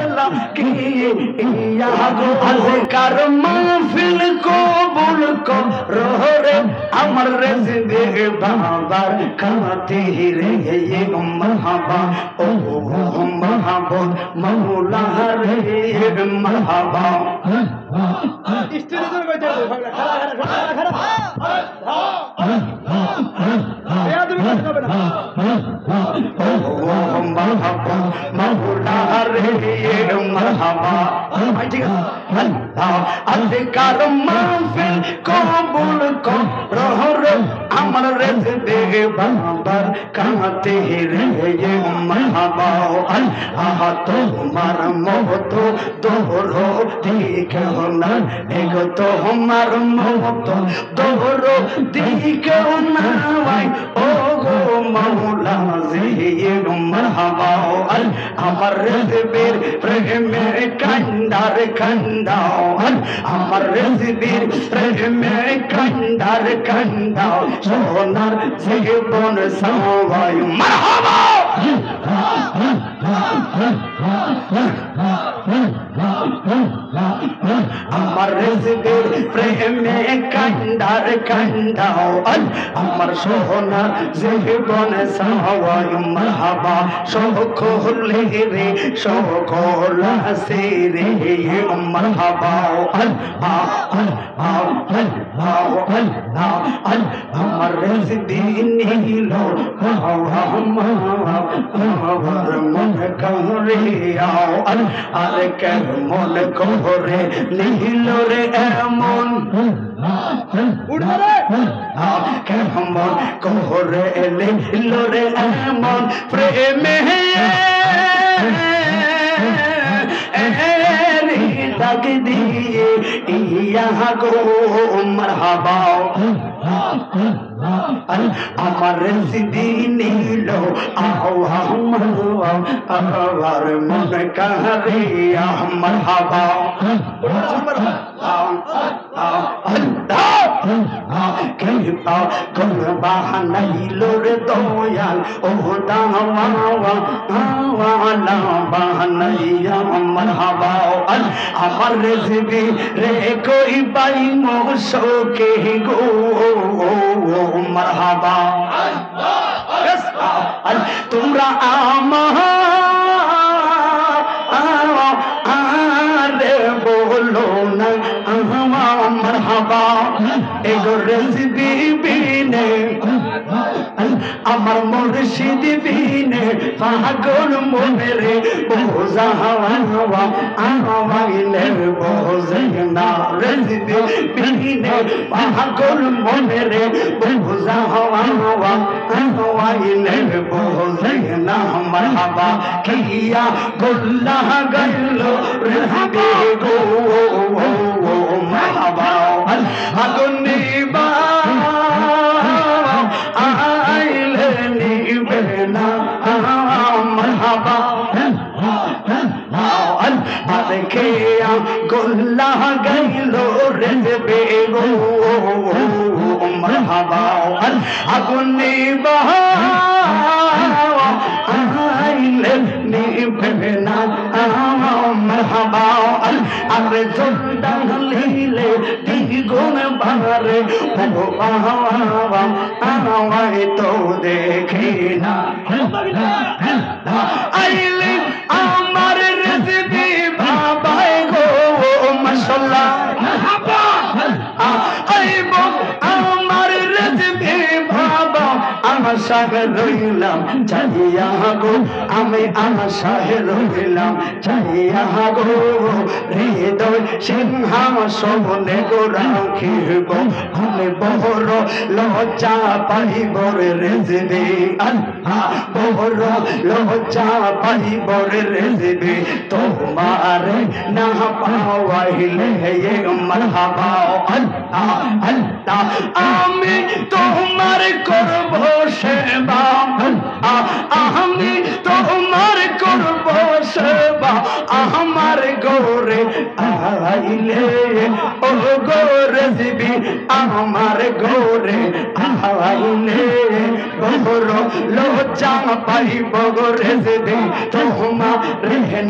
मौला की अज़कार महफिल कबूल करो रे अमर रिज़्क़ बाबर खाते रे ये मरहबा ओ महबूब मौला रे मरहबा स्टेज पे बैठे मौला रे मरहबा अज़कार महफिल कबूल करो रे अमर रिज़्क़ बाबर खाते रे ये मरहबा अल्लाह तुम्हार मौत दोहरो देखो ना एगो तुम्हार मौत दोहरो देखो ना भाई ओ गो मौला ये मरहबा अमर रिज़्क़ प्रेमे कंडार कंडाओ अमर रिज़्क़ प्रेमे कंडार कंडाओ सोनार जीवन सवाई मरहबा अमर रिज़्क़ प्रेमे कंडार कंडाओ अमर सोनार जीवन सवाई मरहबा शोखोले रे शोखोला से रे ये मरहबा अमर रिज़्क़ नीलो मन कहरे आओ अरे कर मन कहरे नीलो रे एमन उड़ा रे कर मन कहरे नीलो रे एमन प्रेम तक दिए यहाँ को मरहबा अमर रिज़्क़ नीलो आओ हम अवर मन कहरे मरहबा कृपा करबा नीलो रे दयाल ओ दावाला बहनैया मरहबा अमर रिज़्क़ रे कोई बाई मोसो के गो मरहबा तुमरा आरे बोलो ना मरहबा एगो रिज़्क़ बीने अमर मुर्शिद बीने पागल मोरे बोझा हवा आवाइले बोझना रिज़्क़ बीने पागल मोरे बोझा हवा आवाइले बोझना मरहबा किया गुल्ला गल्लो रिज़्क़ गो मरहबा अगुनी बा आइले निबेना मरहबा अदके गुल्ला गइलो रिज़्क़ गो मरहबा अगुनी बा आइले निबेना मरहबा अरे जुल्दन लीले दिगुन बारे ओ आवाए तो देखे ना आइले अमर रिज़्क़ बाबा गो मशाल्लाह आइबो अमर रिज़्क़ बाबा आशा रइलाम चाहिया गो आमी आशा रइलाम चाहिया गो हृदय सिंहासने गो राखिब আমি বড় লজ্জা পাইব রে রেজবে আল্লাহ বড় লজ্জা পাইব রে রেজবে তোমার না পাওয়াইলে হে মারহাবা আল্লাহ আল্লাহ আমি তোমার করব সেবা আমি তোমার করব সেবা আমার গোরে আইলে ও গোরে জিবি আমার গোরে আইলে বহর লজ্জা পাইব গোরে জিবি তোমার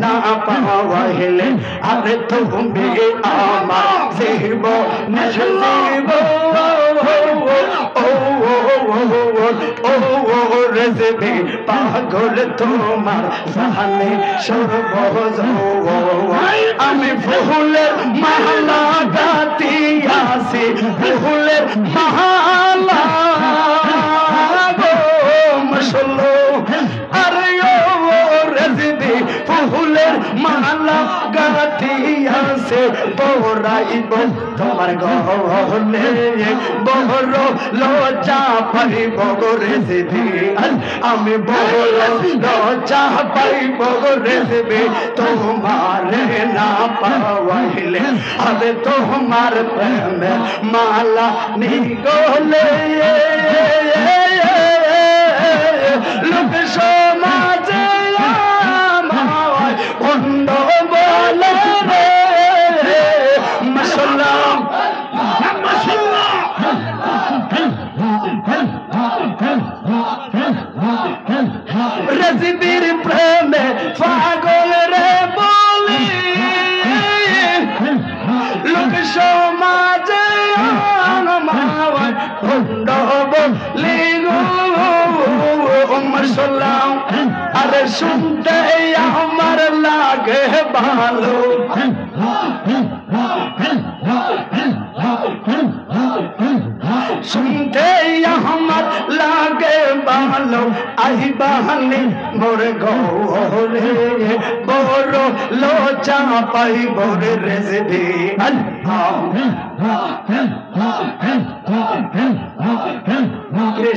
না পাওয়াইলে আরে তুমি আমার জীব জীব রেজবি পাগল তোমার সাহানে সর্বজ আমি ফুলের মালা গাতিয়াছি ফুলের মালা গো মশলো আরে ও রেজবি ফুলের মালা গাতিয়াছে পরাইব তোমার গহলে বহর লজ্জা পাইব রেজবি আমি বহর লজ্জা পাইব রেজবি তোমার না পাওয়াইলে আরে তোমার প্রেমের মালা নিগলে লোক সমাজে আমায় বন্ধ বলে রে মাশাআল্লাহ রেজবির প্রেমে পাগল রে বলি লোক সমাজে আমায় বন্ধ বলে গো মাশাআল্লাহ আরে শুনতে আমার লাগে ভালো শুনতে আমার লাগে ভালো আই বাহানে মোর গৌরে বড় লজ্জা পাইব রেজবি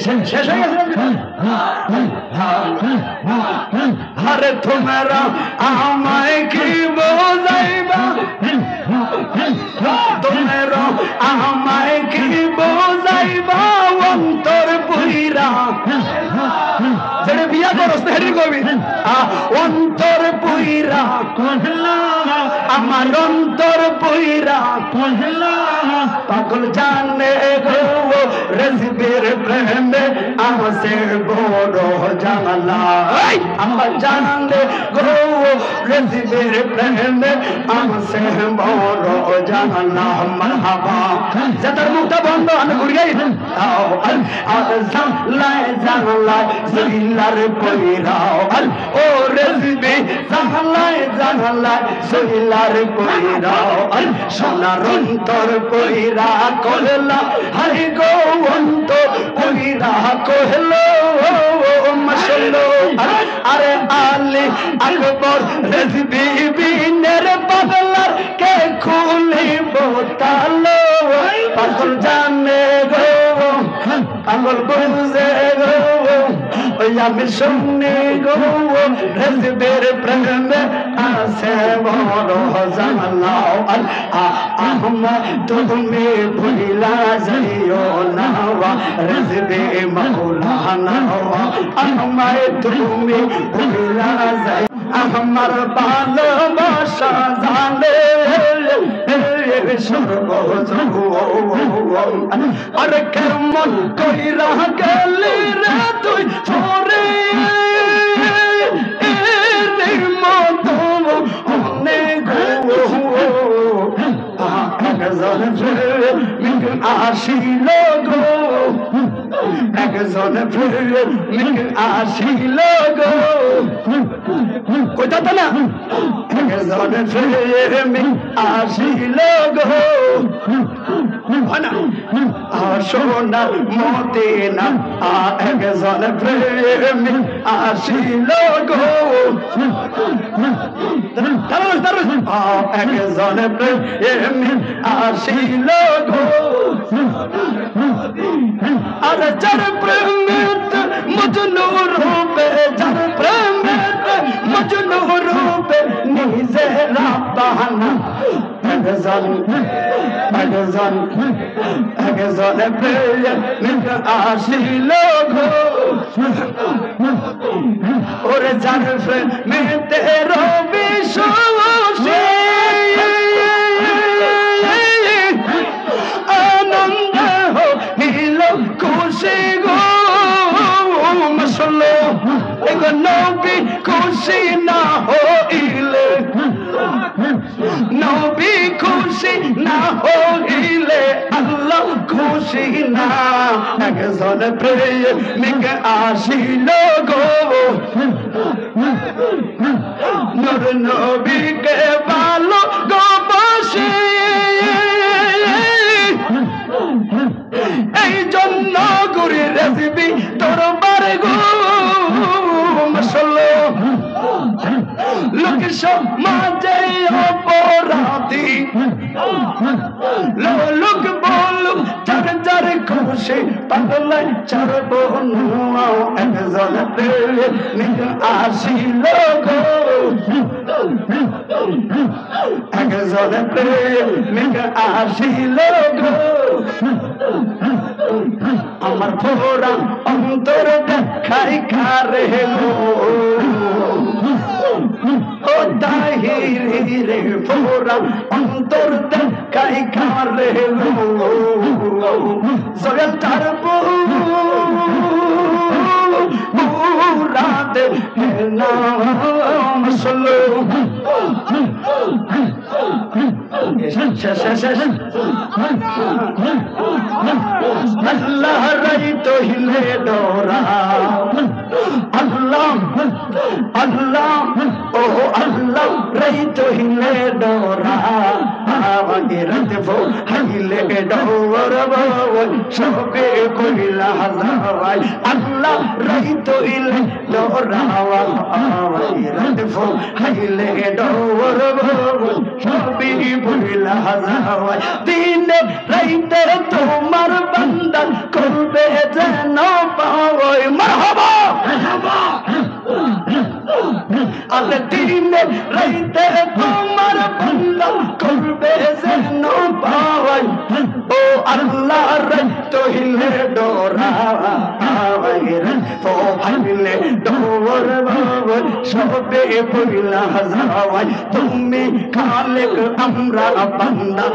শেষ হয়ে গেছে আরে তোমরা আমায় কি বোঝাইবা তোমরা আমায় কি বোঝাইবা অন্তর পুইরা যেটা বিয়া করস হেরি কবি অন্তর পুইরা আমার অন্তর পুইরা পাগল জানে গো রেজবির প্রেমে আমসে বড় জানালা আমার জানে গো রেজবির প্রেমে আমসে বড় জানালা মারহাবা যাদের মুখটা বন্ধ আমি ঘুরে যাই আর জানলায় সহিলার পইরাও ও রেজবি জানলায় সহিলার পইরাও সোনার অন্তর পইরা কহলা হাই গো অন্তর পইরা কহলো মাশাআল্লাহ আরে আলী আকবর রেজবি বিনের পাগলার কে খুলিব তালো পাগল জানে গো পাগল বুঝে গো ওই আমি শুনি গো রেজবির প্রেমে আছে বড় জামালা আহমদ তুমি ভুলা যাইও না রেজবি মাওলানা আমায় তুমি ভুলা যাই আমার ভালোবাসা জানে সর্বজ আরে কেমন কইরা গেলি রে তুই ছড়ে মতো অনেক আসিল গো একজন প্রেমিক আসিল গো কোথা না একজন প্রেমিক আসিল গো সোনার মদিনা একজন প্রেমিক আসিল গো একজন প্রেমিক আসিল গো আর যার প্রেমিত মজনু রূপে যার প্রেমিত মজনু রূপে নিজে রাব্বানা একজন প্রেমিক আসিল গো ওরে যার প্রেমিতে রবি খুশি না হইলে নবী খুশি না হইলে আল্লাহ খুশি না একজন প্রেমিক আসিল গো নূর নবীকে ভালো গো বসে এই জন্য ঘুরে রেসিপি তোর বারে গো মশলো লোক সমাজে অপরাধী লোক বলুক যার যার খুশি পাগলাই ছাড়ব না একজন প্রেমিক আসিল গো একজন প্রেমিক আসিল গো আমার ফোরা অন্তর দেখাই কারে গো ও তাহিরি রে ফোরা অন্তর দেখাই কারে গো সগল তারব রাত নাম সলো আল্লাহ রাই তো हिले डोरा अल्लाह अल्लाह ओ अल्लाह राई तो हिले डोरा आगे रत वो हिले डोरा वो सबे कोइला हजावाई अल्लाह राई तो हिले डोरा आगे रत वो हिले डोरा वो सबे कोइला हजावाई दिन राइते তোমার বান্দা করবে যেন পাওয়াই মারহাবা মারহাবা আলে দিনে রাইতে তোমার বান্দা করবে যেন পাওয়াই ও আল্লাহ রাইতো হিলে ডোরা আওয়াই রে ও ভাইলে ডোর বাবা সবে বইলা যাওয়াই তুমি খালেক আমরা বান্দা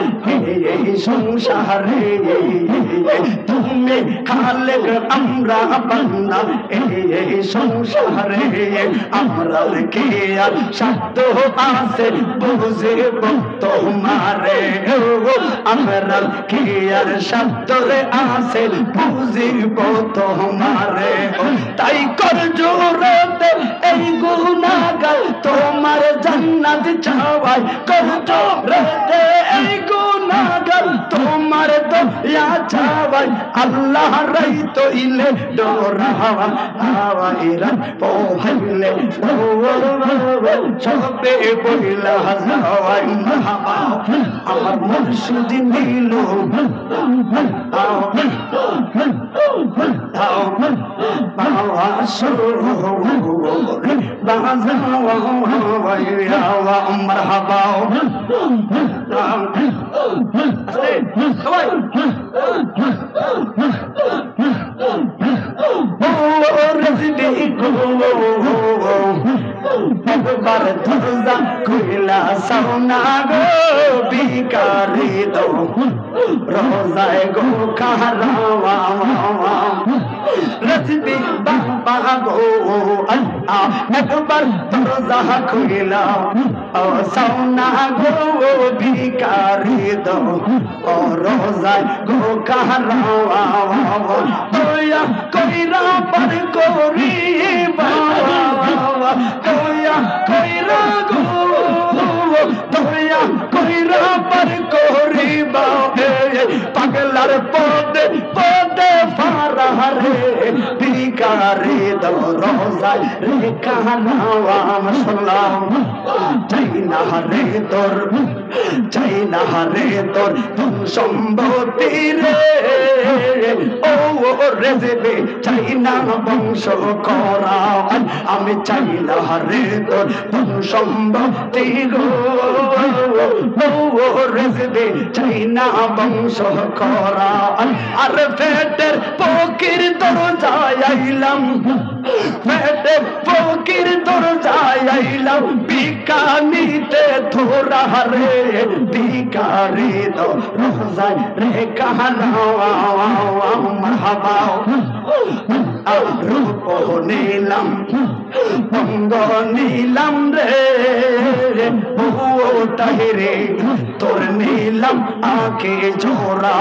এই সংসারে তুমি খালেক আমরা বান্দা এই সংসারে আমরা কি আর শব্দ আছে বুঝিব তোমারে আমরা কি আর শব্দ আছে বুঝিব তোমারে তাই কর জোরতে এই গুনাহগার তোমার জান্নাত চাওয়াই কর জোরতে এই গুনাহগার তোমার দয়া চাওয়াই আল্লাহ রাই তো ইলে ডোরাওয়া আওয়াইরা ও ভাইলে সবে বইলা যাওয়াই মাহবা আমার মুর্শিদ নীল বাবা সুরু বাজাওয়া মারহাবা সবাই ও রেজিডি গো একবার দরজা খুইলা সোনা গো বিকারি দো রোজায় গো কারাওয়া রেজিডি বাবা গো একবার দরজা খুইলা ও সোনা গো বিকারি দো ও রোজায় গো কারাওয়া দয়া কইরা পার করি বাবা দয়া কইরা গো দয়া কইরা পার করিবা পাগলার পদে পদে ফারারে বিকারে দ রোজায় রে কানাওয়া সালাম চাই না রে তোর ধন সম্পত্তি রে ও রেজেবে চাই না বংশ করা আমি চাই না রে তোর ধন সম্পত্তি গো ও রেজেবে চাই না বংশ করা আর পেটের ফকির দরজায় আইলাম পেটের ফকির দরজায় আইলাম ভিক্ষা নিতে পাইতে থোরা রে ভিখারি তো রোজায় রে কাহারাম মারহাবা রূপ নিলাম অঙ্গ নিলাম রে ও তাহিরে তোর নিলাম আকে জোড়া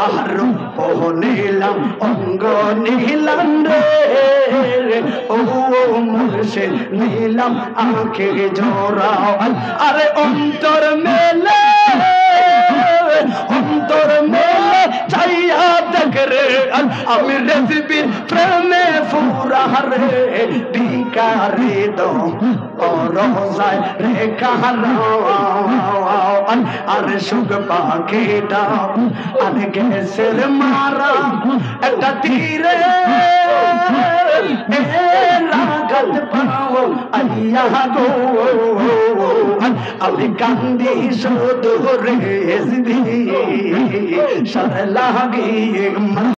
আর রূপ নিলাম অঙ্গ নিলাম রে ও মুর্শিদ নিলাম আকে জোড়া আরে অন্তর মেলে চাইয়া দেখ রে আমি রেসিপির প্রেমে ফুরা রে ভিখারি দম ও রোজায় রে কাহারাম আর সুখ পাখিটা আর গ্যাসের মারা একটা তীরে লাগাত পাও আইয়া গো আমি কান্দি শুধু রে সার লাগিয়ে